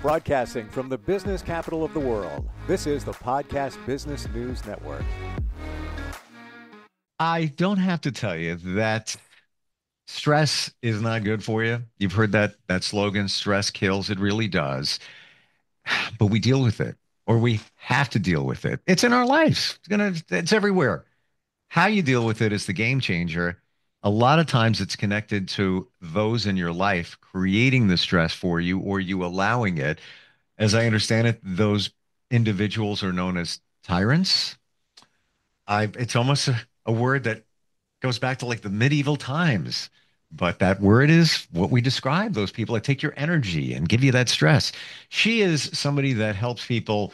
Broadcasting from the business capital of the world, this is the Podcast Business News Network. I don't have to tell you that stress is not good for you. You've heard that slogan, stress kills. It really does. But we deal with it, or we have to deal with it. It's in our lives. It's everywhere. How you deal with it is the game changer. A lot of times it's connected to those in your life creating the stress for you or you allowing it. As I understand it, those individuals are known as tyrants. It's almost a word that goes back to like the medieval times. But that word is what we describe those people that take your energy and give you that stress. She is somebody that helps people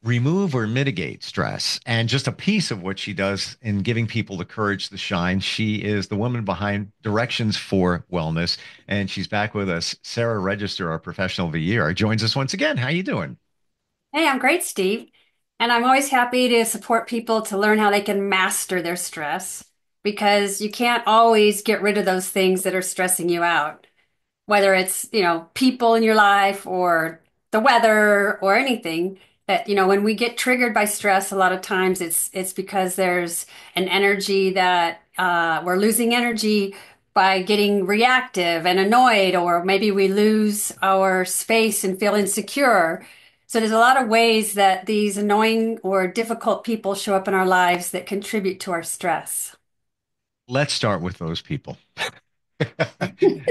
remove or mitigate stress. And just a piece of what she does in giving people the courage to shine. She is the woman behind Directions for Wellness. And she's back with us. Sara Regester, our professional of the year, joins us once again. How you doing? Hey, I'm great, Steve. And I'm always happy to support people to learn how they can master their stress because you can't always get rid of those things that are stressing you out, whether it's, people in your life or the weather or anything that, when we get triggered by stress, a lot of times it's because there's an energy that we're losing energy by getting reactive and annoyed, or maybe we lose our space and feel insecure. So there's a lot of ways that these annoying or difficult people show up in our lives that contribute to our stress. Let's start with those people.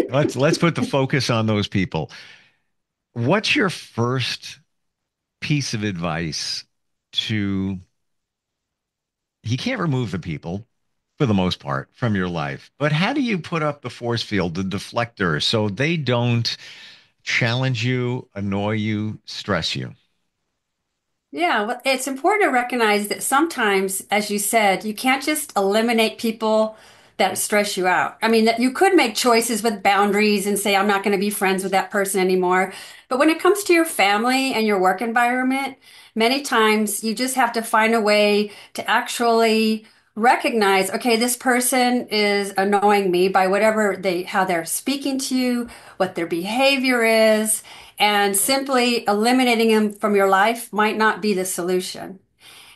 Let's put the focus on those people. What's your first piece of advice to you can't remove the people for the most part from your life, but how do you put up the force field, the deflector, so they don't challenge you, annoy you, stress you? Yeah, well, it's important to recognize that sometimes, as you said, you can't just eliminate people that stress you out. I mean, that you could make choices with boundaries and say, I'm not going to be friends with that person anymore. But when it comes to your family and your work environment, many times you just have to find a way to actually recognize, okay, this person is annoying me by how they're speaking to you, what their behavior is. And simply eliminating them from your life might not be the solution.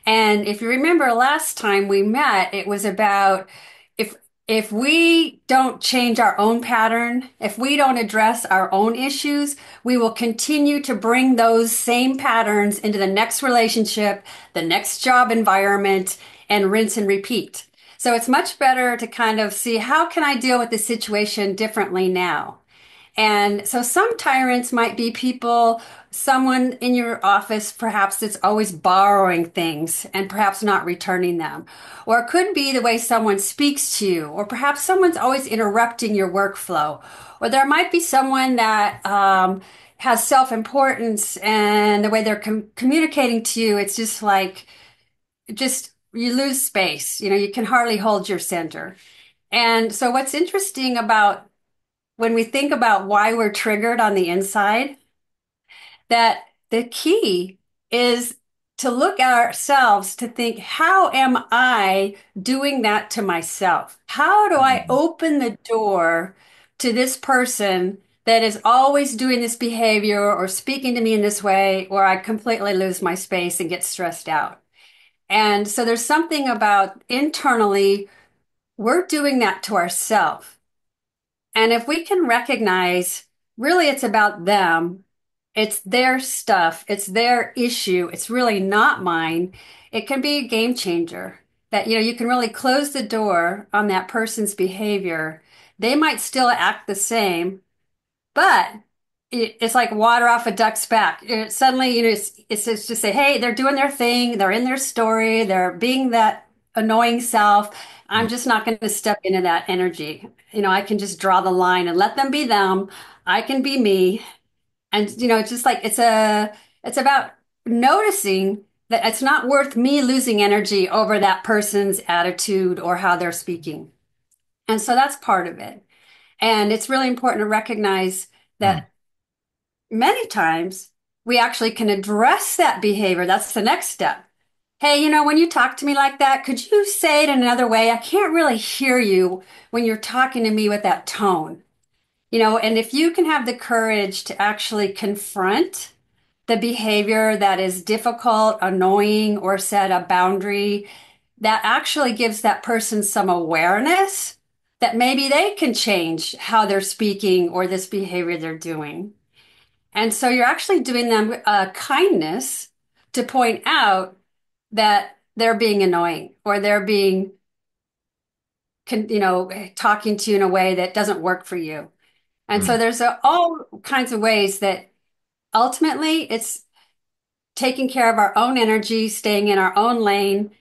And if you remember last time we met, it was about if if we don't change our own pattern, if we don't address our own issues, we will continue to bring those same patterns into the next relationship, the next job environment, and rinse and repeat. So it's much better to kind of see how can I deal with the situation differently now? And so some tyrants might be people, someone in your office, perhaps that's always borrowing things and perhaps not returning them. Or it could be the way someone speaks to you, or perhaps someone's always interrupting your workflow. Or there might be someone that has self-importance and the way they're communicating to you, it's just like, just you lose space. You can hardly hold your center. And so what's interesting about when we think about why we're triggered on the inside, that the key is to look at ourselves to think, how am I doing that to myself? How do I Mhm. open the door to this person that is always doing this behavior or speaking to me in this way, or I completely lose my space and get stressed out? And so there's something about internally, we're doing that to ourselves. And if we can recognize really it's about them, it's their stuff, it's their issue, it's really not mine, it can be a game changer. That, you can really close the door on that person's behavior. They might still act the same, but it's like water off a duck's back. Suddenly, it's just to say, hey, they're doing their thing, they're in their story, they're being that annoying self. I'm just not going to step into that energy. I can just draw the line and let them be them. I can be me. And, it's just like it's about noticing that it's not worth me losing energy over that person's attitude or how they're speaking. And so that's part of it. And it's really important to recognize Mm. that many times we actually can address that behavior. That's the next step. Hey, when you talk to me like that, could you say it in another way? I can't really hear you when you're talking to me with that tone. And if you can have the courage to actually confront the behavior that is difficult, annoying, or set a boundary, that actually gives that person some awareness that maybe they can change how they're speaking or this behavior they're doing. And so you're actually doing them a kindness to point out that they're being annoying or they're being, talking to you in a way that doesn't work for you. And so Mm. there's all kinds of ways that ultimately it's taking care of our own energy, staying in our own lane,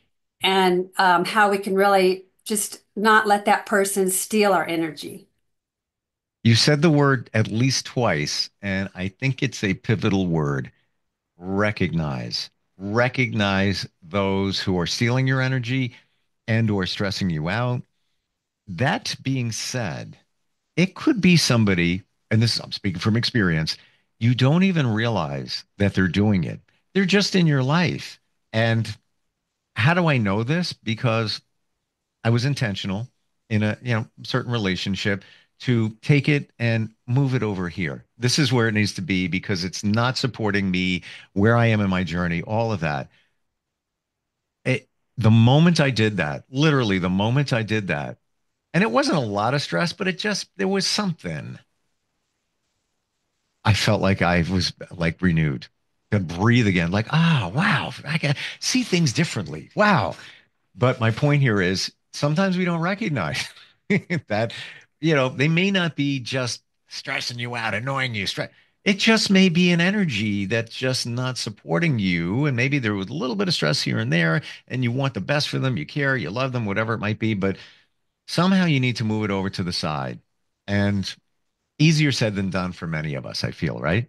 and how we can really just not let that person steal our energy. You said the word at least twice, and I think it's a pivotal word. Recognize. Recognize those who are stealing your energy and or stressing you out. That being said, it could be somebody, and this I'm speaking from experience, you don't even realize that they're doing it. They're just in your life. And how do I know this? Because I was intentional in a certain relationship to take it and move it over here. This is where it needs to be because it's not supporting me where I am in my journey, all of that. It, the moment I did that, literally the moment I did that, and it wasn't a lot of stress, but it just there was something. I felt like I was like renewed, could breathe again, like, wow, I can see things differently. Wow. But my point here is sometimes we don't recognize that, they may not be just stressing you out, annoying you. It just may be an energy that's just not supporting you. And maybe there was a little bit of stress here and there, and you want the best for them. You care, you love them, whatever it might be. But somehow you need to move it over to the side. And easier said than done for many of us, I feel, right?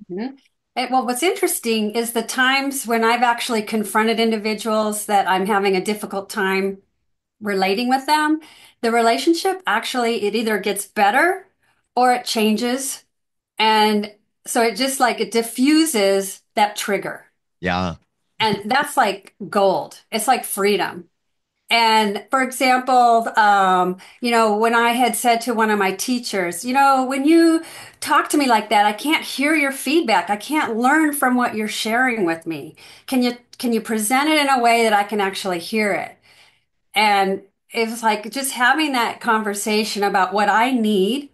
Mhm. Well, what's interesting is the times when I've actually confronted individuals that I'm having a difficult time relating with them, the relationship actually, it either gets better or it changes. And so it just like it diffuses that trigger. Yeah. And that's like gold. It's like freedom. And for example, when I had said to one of my teachers, when you talk to me like that, I can't hear your feedback. I can't learn from what you're sharing with me. Can you present it in a way that I can actually hear it? And it was like just having that conversation about what I need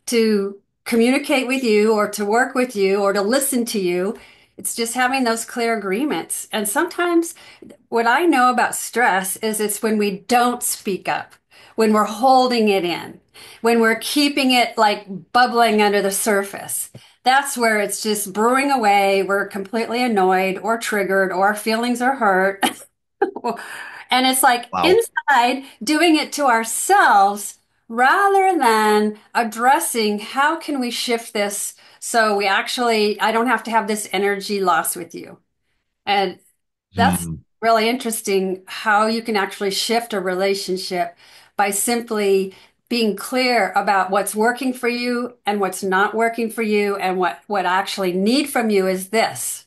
to communicate with you or to work with you or to listen to you. It's just having those clear agreements. And sometimes what I know about stress is it's when we don't speak up, when we're holding it in, when we're keeping it like bubbling under the surface. That's where it's just brewing away. We're completely annoyed or triggered or our feelings are hurt. And it's like Wow. inside doing it to ourselves rather than addressing how can we shift this so I don't have to have this energy loss with you. And that's Hmm. really interesting how you can actually shift a relationship by simply being clear about what's working for you and what's not working for you and what I actually need from you is this.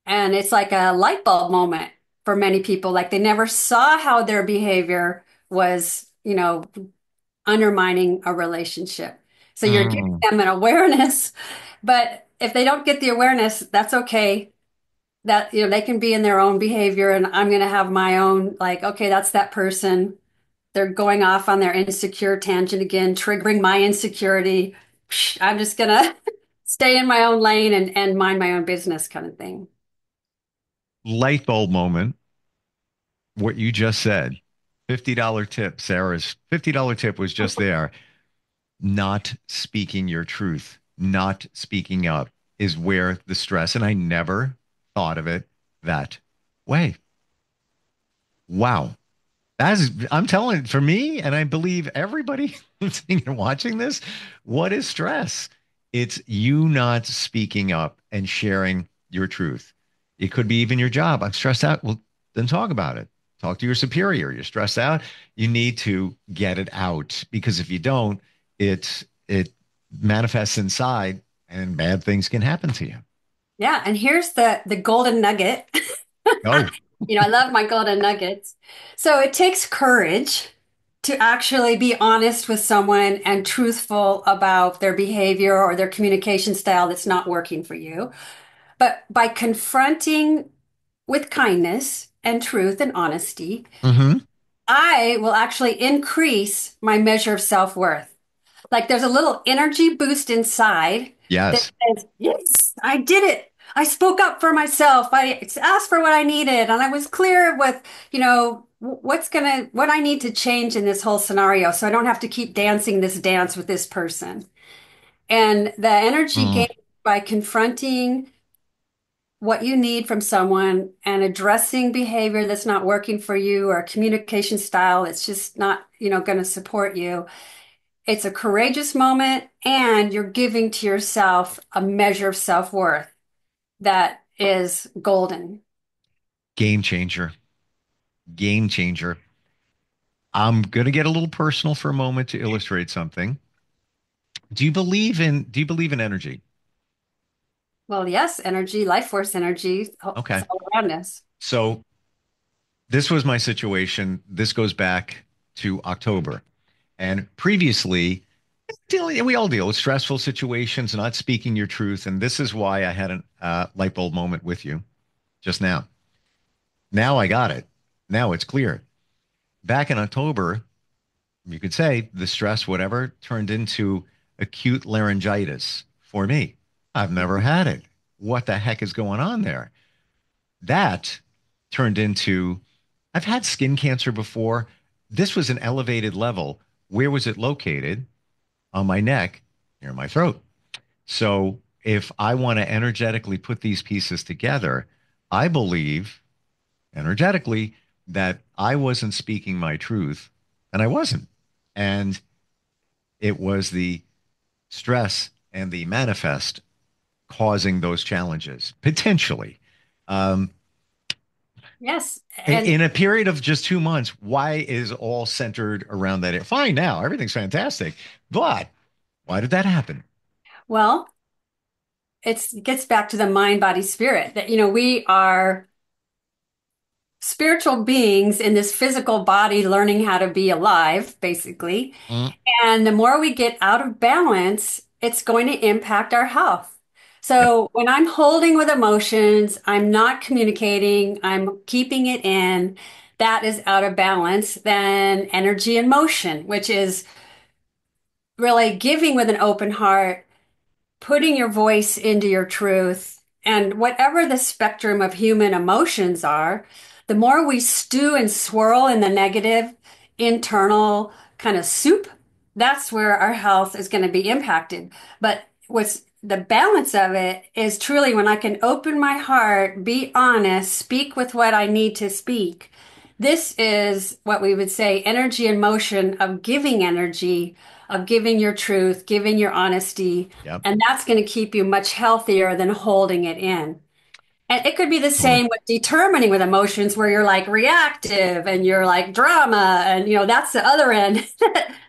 And it's like a light bulb moment for many people. Like they never saw how their behavior was, undermining a relationship. So you're giving Mm. them an awareness, but if they don't get the awareness, that's okay. That, they can be in their own behavior and I'm going to have my own, like, okay, that's that person. They're going off on their insecure tangent again, triggering my insecurity. I'm just going to stay in my own lane and mind my own business kind of thing. Light bulb moment. What you just said. $50 tip. Sarah's $50 tip was just there. Not speaking your truth, not speaking up is where the stress, and I never thought of it that way. Wow. I'm telling for me, and I believe everybody listening and watching this, what is stress? It's you not speaking up and sharing your truth. It could be even your job. I'm stressed out. Well, then talk about it. Talk to your superior. You're stressed out. You need to get it out because if you don't, it manifests inside and bad things can happen to you. Yeah, and here's the golden nugget. Oh, I love my golden nuggets. So it takes courage to actually be honest with someone and truthful about their behavior or their communication style that's not working for you. But by confronting with kindness and truth and honesty, Hmm. I will actually increase my measure of self-worth. Like there's a little energy boost inside that Yes. says, yes, I did it. I spoke up for myself. I asked for what I needed and I was clear with, what I need to change in this whole scenario so I don't have to keep dancing this dance with this person. And the energy Mm. gained by confronting what you need from someone and addressing behavior that's not working for you or a communication style that's just not, going to support you. It's a courageous moment and you're giving to yourself a measure of self-worth that is golden. Game changer. Game changer. I'm going to get a little personal for a moment to illustrate something. Do you believe in energy? Well, yes, energy, life force energy, it's Okay. all around us. So this was my situation. This goes back to October. And previously, we all deal with stressful situations, not speaking your truth. And this is why I had a light bulb moment with you just now. Now I got it. Now it's clear. Back in October, you could say the stress, whatever, turned into acute laryngitis for me. I've never had it. What the heck is going on there? That turned into, I've had skin cancer before. This was an elevated level. Where was it located? On my neck, near my throat. So if I want to energetically put these pieces together, I believe energetically that I wasn't speaking my truth and I wasn't. And it was the stress and the manifest causing those challenges potentially. Um, Yes. And in a period of just 2 months, why is all centered around that? Fine now, everything's fantastic. But why did that happen? well, it gets back to the mind, body, spirit that, we are spiritual beings in this physical body learning how to be alive, basically. Mm, And the more we get out of balance, it's going to impact our health. yep. So when I'm holding with emotions, I'm not communicating, I'm keeping it in, that is out of balance. Then energy and motion, which is really giving with an open heart, putting your voice into your truth, and whatever the spectrum of human emotions are, the more we stew and swirl in the negative internal kind of soup, that's where our health is going to be impacted. But what's the balance of it is truly when I can open my heart, be honest, speak with what I need to speak. This is what we would say energy and motion of giving energy, of giving your truth, giving your honesty, Yep. and that's going to keep you much healthier than holding it in. And it could be the Totally. same with determining with emotions where you're like reactive and you're like drama and that's the other end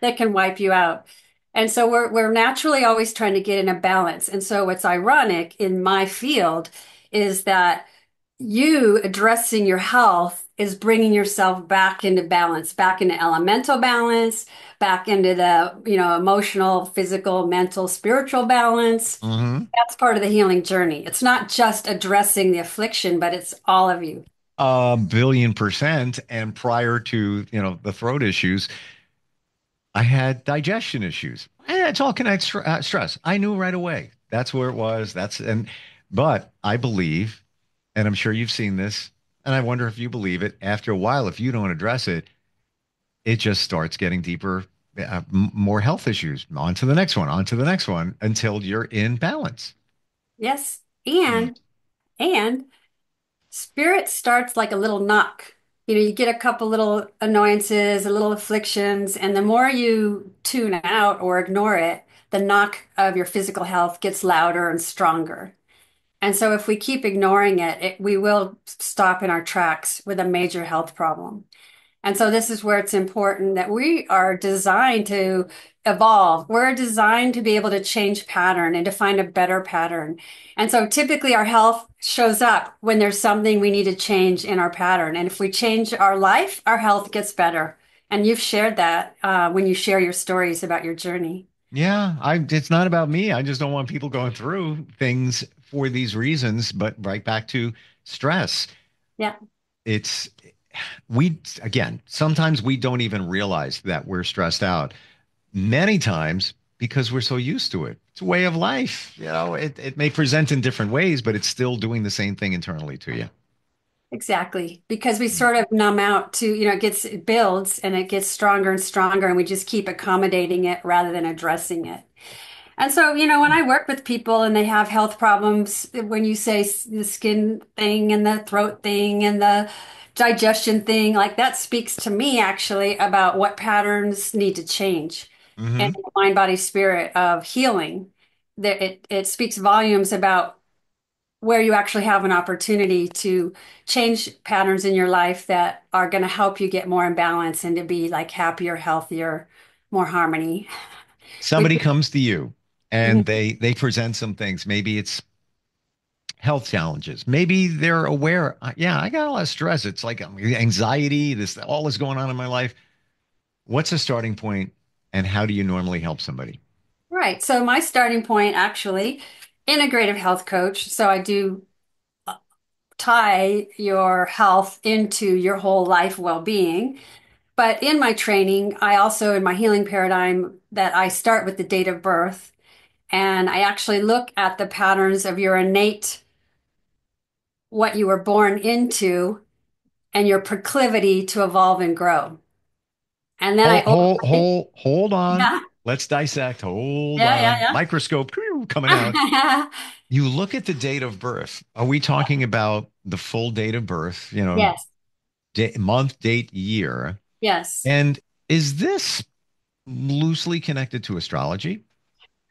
that can wipe you out. And so we're naturally always trying to get in a balance. And so what's ironic in my field is that you addressing your health is bringing yourself back into balance, back into elemental balance, back into the, emotional, physical, mental, spiritual balance. Hmm. That's part of the healing journey. It's not just addressing the affliction, but it's all of you. A billion percent. And prior to, the throat issues, I had digestion issues. And it's all connected stress. I knew right away. That's where it was. But I believe, and I'm sure you've seen this, and I wonder if you believe it, after a while, if you don't address it, it just starts getting deeper, more health issues. On to the next one, on to the next one, until you're in balance. Yes. Mm. And spirit starts like a little knock. You get a couple little annoyances, a little afflictions, and the more you tune out or ignore it, the knock of your physical health gets louder and stronger. And so if we keep ignoring it, we will stop in our tracks with a major health problem. And so this is where it's important that we are designed to evolve. We're designed to be able to change pattern and to find a better pattern. And so typically our health shows up when there's something we need to change in our pattern. And if we change our life, our health gets better. And you've shared that when you share your stories about your journey. Yeah, it's not about me. I just don't want people going through things for these reasons, but right back to stress. Yeah, It's we again, sometimes we don't even realize that we're stressed out. Many times because we're so used to it. It's a way of life. It may present in different ways, but it's still doing the same thing internally to you. exactly. Because we sort of numb out to, it builds and it gets stronger and stronger, and we just keep accommodating it rather than addressing it. And so, when I work with people and they have health problems, when you say the skin thing and the throat thing and the digestion thing, like that speaks to me actually about what patterns need to change and Hmm. the mind, body, spirit of healing. That it speaks volumes about where you actually have an opportunity to change patterns in your life that are going to help you get more in balance and to be like happier, healthier, more harmony. We, Somebody comes to you and they present some things. Maybe it's health challenges. Maybe they're aware. Yeah, I got a lot of stress. It's like anxiety. This all is going on in my life. What's a starting point, and how do you normally help somebody? Right. So my starting point actually, integrative health coach. So I do tie your health into your whole life well-being. But in my training, I also, in my healing paradigm, that I start with the date of birth and I actually look at the patterns of your innate, what you were born into, and your proclivity to evolve and grow. And then I Hold on. yeah, Let's dissect. Hold on. yeah, Microscope coming out. yeah. You look at the date of birth. Are we talking about the full date of birth? Yes, Month, date, year. yes. And is this loosely connected to astrology?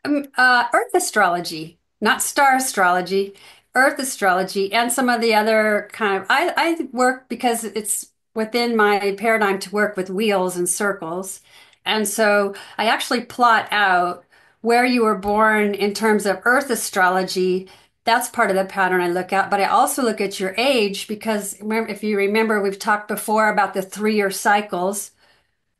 Earth astrology, not star astrology, Earth astrology, and some of the other kind of. I work because it's within my paradigm to work with wheels and circles. And so I actually plot out where you were born in terms of Earth astrology. That's part of the pattern I look at, but I also look at your age because remember, if you remember, we've talked before about the 3-year cycles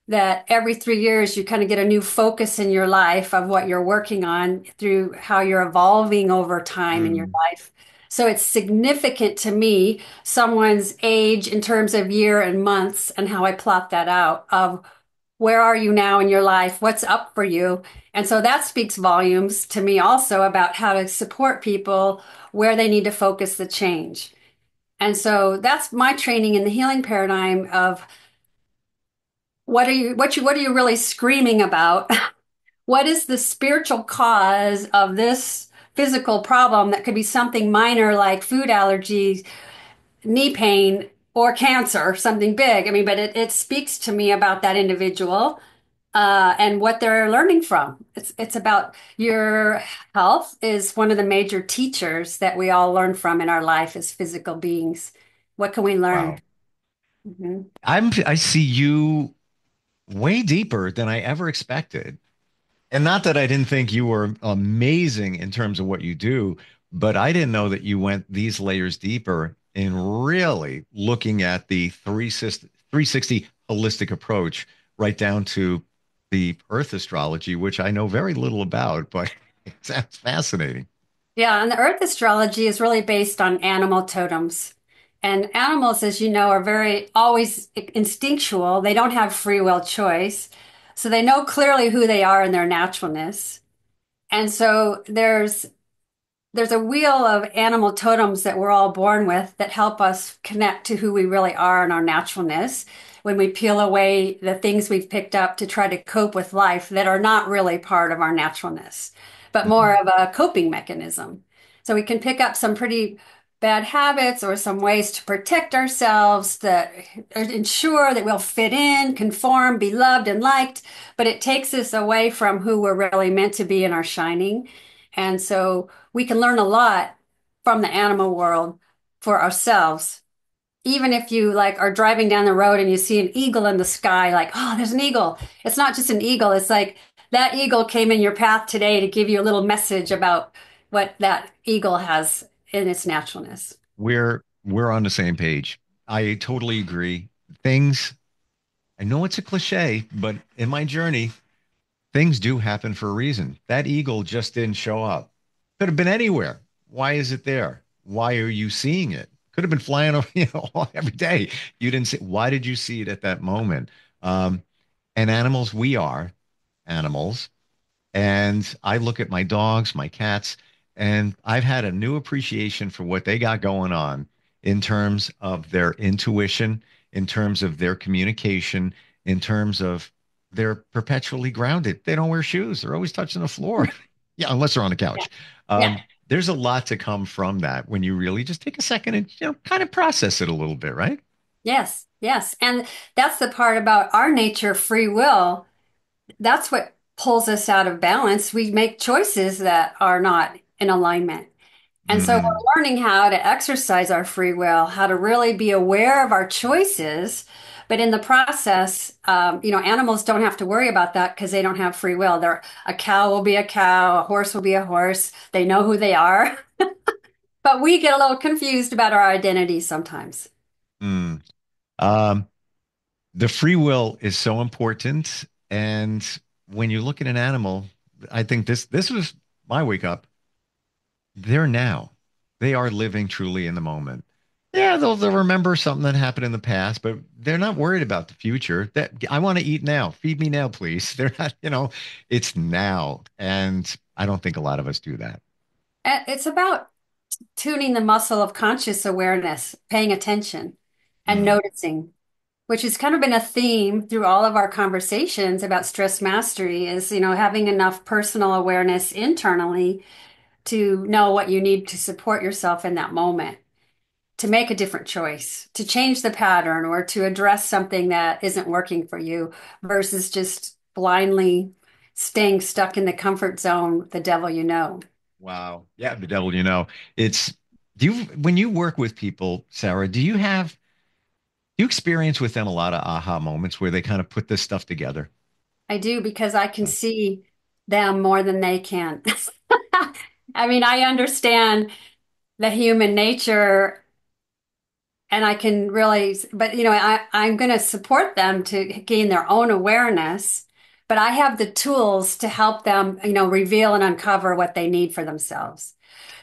that every 3 years you kind of get a new focus in your life of what you're working on through how you're evolving over time in your Mm. life. So it's significant to me, someone's age in terms of year and months and how I plot that out of where are you now in your life? What's up for you? And so that speaks volumes to me also about how to support people where they need to focus the change. And so that's my training in the healing paradigm of what are you really screaming about? What is the spiritual cause of this physical problem that could be something minor like food allergies, knee pain, or cancer, something big? I mean, but it speaks to me about that individual and what they're learning from. It's about your health is one of the major teachers that we all learn from in our life as physical beings. What can we learn? Wow. Mhm. I see you way deeper than I ever expected. And not that I didn't think you were amazing in terms of what you do, but I didn't know that you went these layers deeper in really looking at the 360 holistic approach right down to the Earth astrology, which I know very little about, but it sounds fascinating. Yeah, and the Earth astrology is really based on animal totems. And animals, as you know, are very always instinctual. They don't have free will choice. So they know clearly who they are in their naturalness. And so there's a wheel of animal totems that we're all born with that help us connect to who we really are and our naturalness when we peel away the things we've picked up to try to cope with life that are not really part of our naturalness, but more Mhm. of a coping mechanism. So we can pick up some pretty bad habits or some ways to protect ourselves that ensure that we'll fit in, conform, be loved and liked, but it takes us away from who we're really meant to be in our shining. And so we can learn a lot from the animal world for ourselves. Even if you like are driving down the road and you see an eagle in the sky, like, oh, there's an eagle. It's not just an eagle. It's like that eagle came in your path today to give you a little message about what that eagle has in its naturalness. We're on the same page. I totally agree. Things I know it's a cliche, but in my journey, Things do happen for a reason. That eagle just didn't show up. Could have been anywhere. Why is it there? Why are you seeing it? Could have been flying over, every day. You didn't see. Why did you see it at that moment? Um, and animals, we are animals. And I look at my dogs, my cats, and I've had a new appreciation for what they got going on in terms of their intuition, in terms of their communication, in terms of they're perpetually grounded. They don't wear shoes. They're always touching the floor. Yeah, unless they're on the Yeah. couch. Yeah. There's a lot to come from that when you really just take a second and kind of process it a little bit, right? Yes. Yes. And that's the part about our nature, free will. That's what pulls us out of balance. We make choices that are not in alignment. And so Mm, we're learning how to exercise our free will, how to really be aware of our choices. But in the process, animals don't have to worry about that because they don't have free will. A cow will be a cow, a horse will be a horse. They know who they are. But we get a little confused about our identity sometimes. mm. Um, the free will is so important. And when you look at an animal, I think this was my wake up. They're now. They are living truly in the moment. Yeah, they'll remember something that happened in the past, but they're not worried about the future. That I want to eat now. Feed me now, please. They're not, it's now. And I don't think a lot of us do that. And it's about tuning the muscle of conscious awareness, paying attention and Mm. noticing, which has kind of been a theme through all of our conversations about stress mastery is, having enough personal awareness internally to know what you need to support yourself in that moment, to make a different choice, to change the pattern or to address something that isn't working for you versus just blindly staying stuck in the comfort zone, the devil you know. Wow. Yeah, the devil, it's when you work with people, Sarah, do you experience with them a lot of aha moments where they kind of put this stuff together? I do because I can see them more than they can. I mean, I understand the human nature and I can really, but I'm going to support them to gain their own awareness, but I have the tools to help them, reveal and uncover what they need for themselves.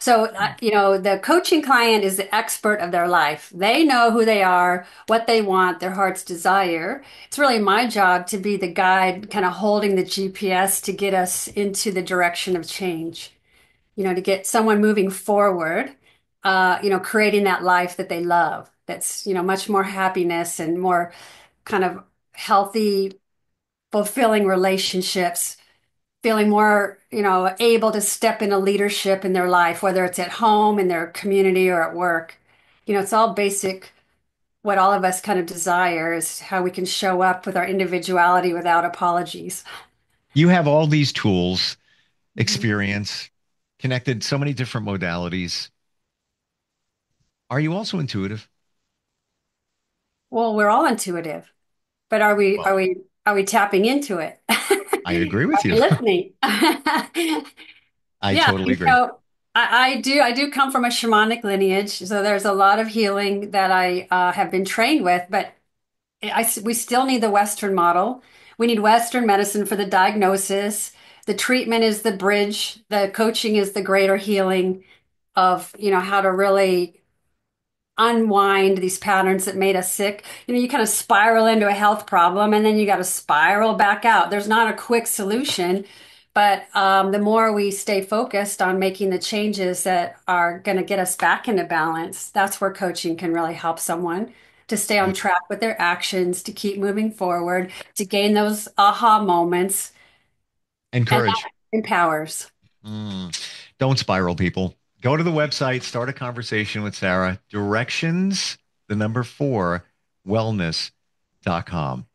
So, the coaching client is the expert of their life. They know who they are, what they want, their heart's desire. It's really my job to be the guide, kind of holding the GPS to get us into the direction of change, to get someone moving forward, creating that life that they love. That's, much more happiness and more kind of healthy, fulfilling relationships, feeling more, able to step into leadership in their life, whether it's at home, in their community, or at work. It's all basic. What all of us kind of desire is how we can show up with our individuality without apologies. You have all these tools, Mhm. experience, connected so many different modalities. Are you also intuitive? Well, we're all intuitive. But are we are Well, we are we tapping into it? I agree Are with you. we listening? I Yeah, totally agree. I do come from a shamanic lineage, so there's a lot of healing that I have been trained with, but we still need the Western model. We need Western medicine for the diagnosis. The treatment is the bridge. The coaching is the greater healing of, how to really unwind these patterns that made us sick. You kind of spiral into a health problem and then you got to spiral back out. There's not a quick solution, but the more we stay focused on making the changes that are going to get us back into balance, that's where coaching can really help someone to stay on track with their actions, to keep moving forward, to gain those aha moments, And and courage. that empowers. Mm. Don't spiral, people. Go to the website, start a conversation with Sarah. Directions, the number four, wellness.com.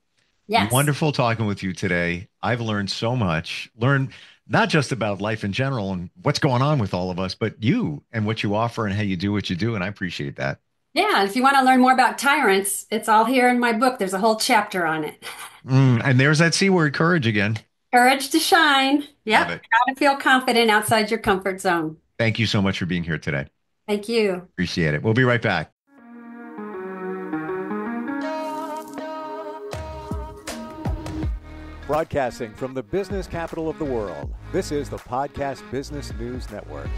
Yes. Wonderful talking with you today. I've learned so much. Learned not just about life in general and what's going on with all of us, but you and what you offer and how you do what you do. And I appreciate that. Yeah, if you want to learn more about tyrants, it's all here in my book. There's a whole chapter on it. And there's that C word, courage again. Courage to shine. Love Yep. it. How to feel confident outside your comfort zone. Thank you so much for being here today. Thank you. Appreciate it. We'll be right back. Broadcasting from the business capital of the world, this is the Podcast Business News Network.